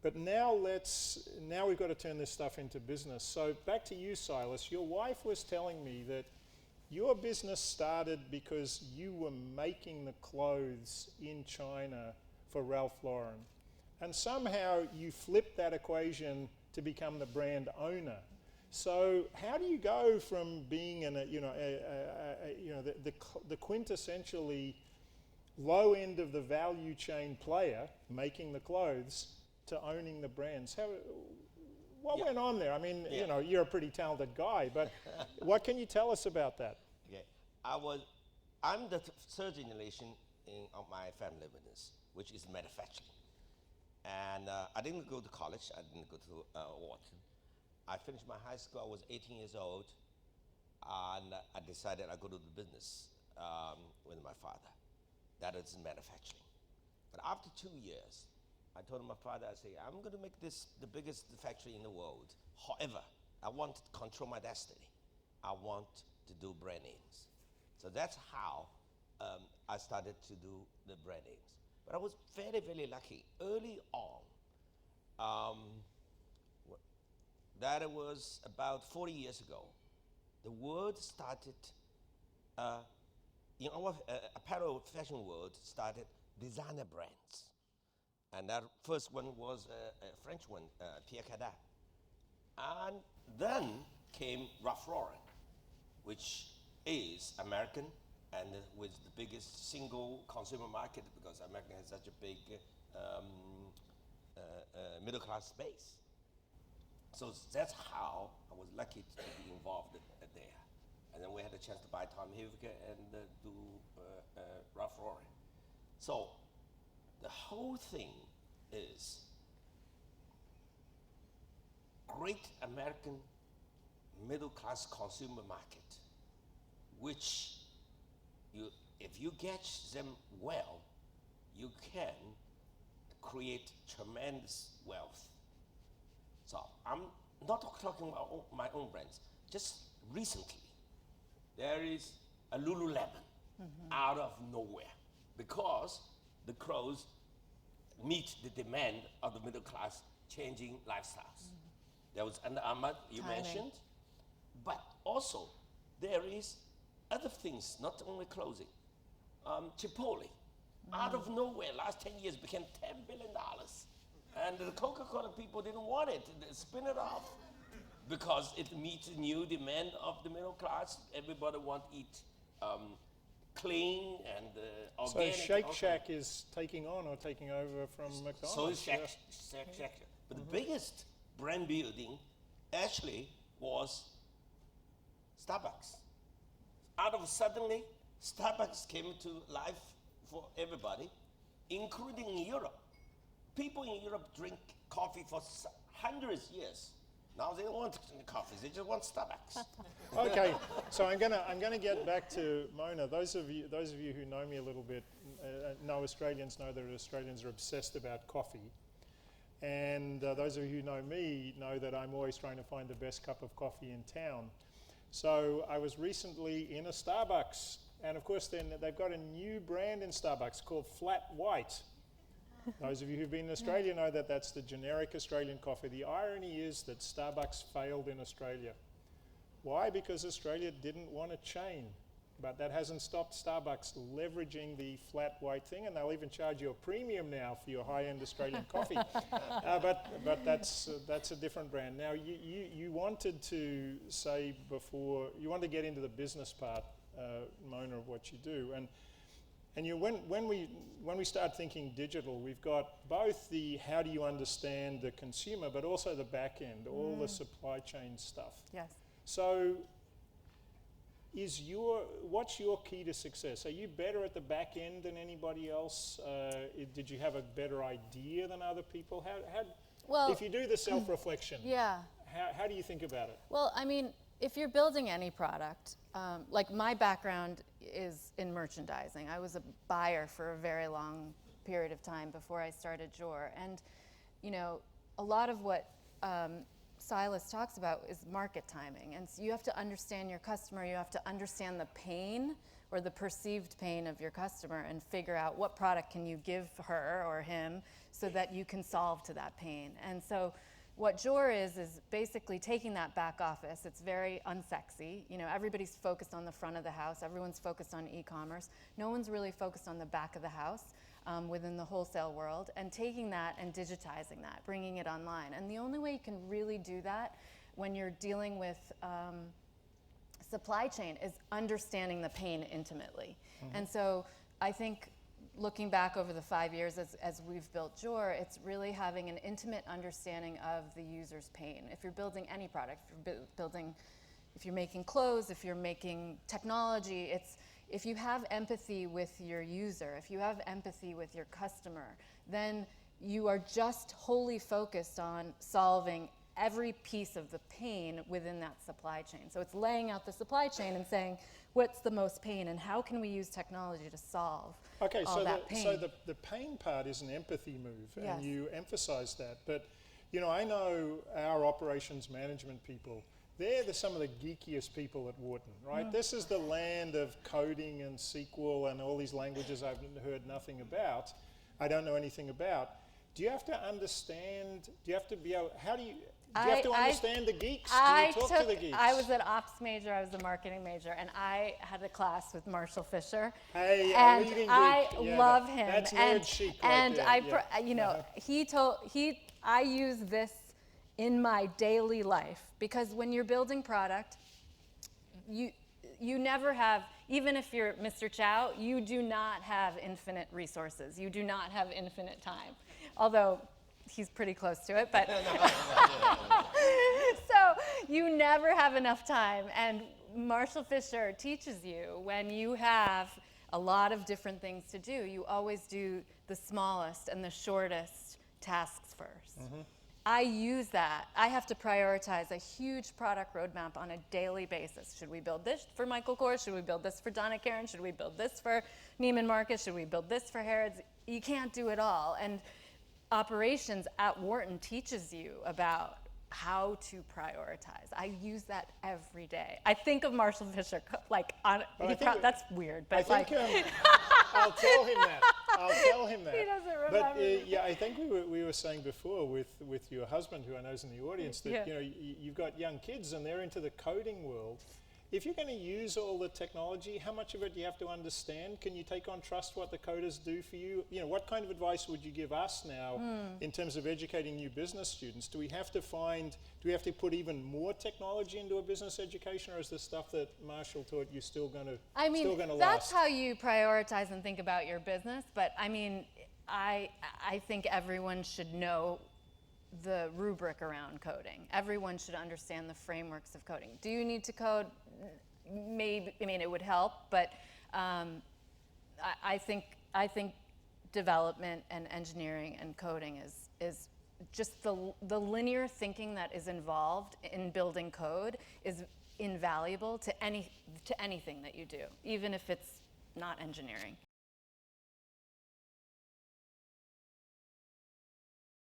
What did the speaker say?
But now we've got to turn this stuff into business. So back to you, Silas. Your wife was telling me that your business started because you were making the clothes in China for Ralph Lauren. And somehow you flipped that equation to become the brand owner. So how do you go from being the quintessentially low end of the value chain player making the clothes to owning the brands? What went on there? I mean, you're a pretty talented guy, but what can you tell us about that? Okay, I'm the third generation of my family business, which is manufacturing. And I didn't go to college. I didn't go to Wharton. I finished my high school. I was 18 years old, and I decided I'd go to the business with my father. That is manufacturing. But after 2 years, I told my father, I say, I'm going to make this the biggest factory in the world. However, I want to control my destiny. I want to do brand names. So that's how I started to do the brand names. But I was very, very lucky. Early on, that was about 40 years ago, the world started, in our apparel fashion world, started designer brands. And that first one was a French one, Pierre Cardin. And then came Ralph Lauren, which is American and with the biggest single consumer market because America has such a big middle class base. So that's how I was lucky to be involved there. And then we had a chance to buy Tommy Hilfiger and do Ralph Lauren. So the whole thing is great American middle class consumer market, which if you catch them well, you can create tremendous wealth. So I'm not talking about my own brands. Just recently, there is a Lululemon out of nowhere because the clothes meet the demand of the middle class changing lifestyles. There was Under Armour you mentioned, but also there is other things, not only clothing. Chipotle, out of nowhere, last 10 years became $10 billion. And the Coca-Cola people didn't want it, they spin it off because it meets the new demand of the middle class. Everybody want to eat clean and organic. So Shake Shack is taking on or taking over from McDonald's. So is Shake Shack. But the biggest brand building actually was Starbucks. Out of suddenly, Starbucks came to life for everybody, including in Europe. People in Europe drink coffee for hundreds of years. Now they don't want coffee; they just want Starbucks. Okay, so I'm gonna get back to Mona. Those of you who know me a little bit know Australians know that Australians are obsessed about coffee, and those of you who know me know that I'm always trying to find the best cup of coffee in town. So I was recently in a Starbucks, and of course then they've got a new brand in Starbucks called Flat White. Those of you who've been in Australia know that that's the generic Australian coffee. The irony is that Starbucks failed in Australia. Why? Because Australia didn't want a chain. But that hasn't stopped Starbucks leveraging the flat white thing, and they'll even charge you a premium now for your high-end Australian coffee. But that's a different brand. Now, you wanted to say before, you want to get into the business part, Mona, of what you do. And when we start thinking digital, we've got both the how do you understand the consumer, but also the back end, all the supply chain stuff. Yes. So, what's your key to success? Are you better at the back end than anybody else? Did you have a better idea than other people? Well, if you do the self-reflection, how do you think about it? Well, I mean, if you're building any product, like my background is in merchandising. I was a buyer for a very long period of time before I started Bijoor. And, you know, a lot of what Silas talks about is market timing. And so you have to understand your customer, you have to understand the pain or the perceived pain of your customer and figure out what product can you give her or him so that you can solve to that pain. And so what Bijoor is basically taking that back office. It's very unsexy. You know, everybody's focused on the front of the house. Everyone's focused on e-commerce. No one's really focused on the back of the house within the wholesale world, and taking that and digitizing that, bringing it online. And the only way you can really do that when you're dealing with supply chain is understanding the pain intimately. And so I think looking back over the 5 years as we've built Bijoor, it's really having an intimate understanding of the user's pain. If you're building any product, if you're making clothes, if you're making technology, if you have empathy with your user, if you have empathy with your customer, then you are just wholly focused on solving every piece of the pain within that supply chain. So it's laying out the supply chain and saying, what's the most pain and how can we use technology to solve all that pain? So the pain part is an empathy move, Yes. and you emphasize that. But, you know, I know our operations management people, they're some of the geekiest people at Wharton, right? This is the land of coding and SQL and all these languages I've heard nothing about, I don't know anything about. Do you have to understand, do you have to be able, do you have to understand the geeks? Do you talk to the geeks? I was an ops major, I was a marketing major, and I had a class with Marshall Fisher. Hey, and a leading I geek. Yeah, love him. That's and nerd chic and right there. you know, I use this in my daily life, because when you're building product, you never have, even if you're Mr. Chow, you do not have infinite resources. You do not have infinite time. Although he's pretty close to it, but so you never have enough time. And Marshall Fisher teaches you when you have a lot of different things to do, you always do the smallest and the shortest tasks first. I use that. I have to prioritize a huge product roadmap on a daily basis. Should we build this for Michael Kors? Should we build this for Donna Karan? Should we build this for Neiman Marcus? Should we build this for Harrods? You can't do it all. And operations at Wharton teaches you about how to prioritize. I use that every day. I think of Marshall Fisher like that's weird, but I think I'll tell him that. He doesn't remember. But yeah, I think we were saying before with your husband, who I know is in the audience, that Yeah. you know you've got young kids and they're into the coding world. If you're going to use all the technology, how much of it do you have to understand? Can you take on trust what the coders do for you? You know, what kind of advice would you give us now in terms of educating new business students? Do we have to put even more technology into a business education, or is the stuff that Marshall taught you still going to last? That's how you prioritize and think about your business. But I mean, I think everyone should know the rubric around coding. Everyone should understand the frameworks of coding. Do you need to code? Maybe, I mean, it would help, but I think development and engineering and coding is just the linear thinking that is involved in building code is invaluable to anything that you do, even if it's not engineering.